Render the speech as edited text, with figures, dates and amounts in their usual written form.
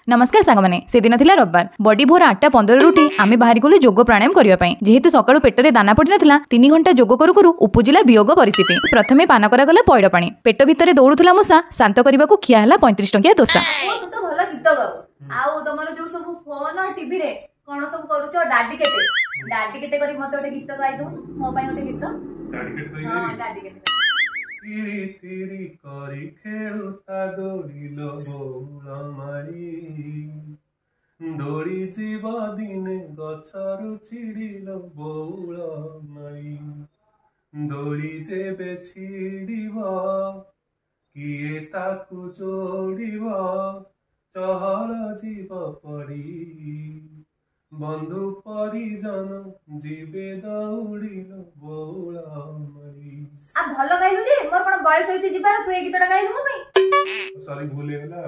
नमस्कार सांगमाने से दिन थिला रविवार बडी भोर 8:15 उठी आमे बाहरी गलु योग प्राणायाम करिया पई जेहेतु सकाळु पेटरे दाना पड़ी नथिला 3 घंटा योग करू करू उपजिला वियोग परिस्थिति प्रथमे पान करा गला पयड पानी पेट भितरे दौड़ुथला मूसा शांत करबा को खिया हला 35 टंकिया दोसा तू तो भलो गीत गाउ आउ तमरो जो सब फोन और टीवी रे कोन सब करूचो डाडी केते करी मते ओटे गीत गाइ दो मो पई ओटे गीत डाडी केते करी हां डाडी केते तिरी तिरी करी खेलुता दौड़िलो बौला मारी दौड़ी जीव दिने गछरु छिड़िलो बौला मारी दौड़ी जेबे छिड़िबा किए ताकु जोड़िबा चहल जीव पड़ी बंधु परिजन जीवे दौड़िलो बौला मारी आ भलो गाइलु जे मोर कोन बयस होइछि जिबार तू ए गीतटा गाइलु मो पई सॉरी भूल गेला।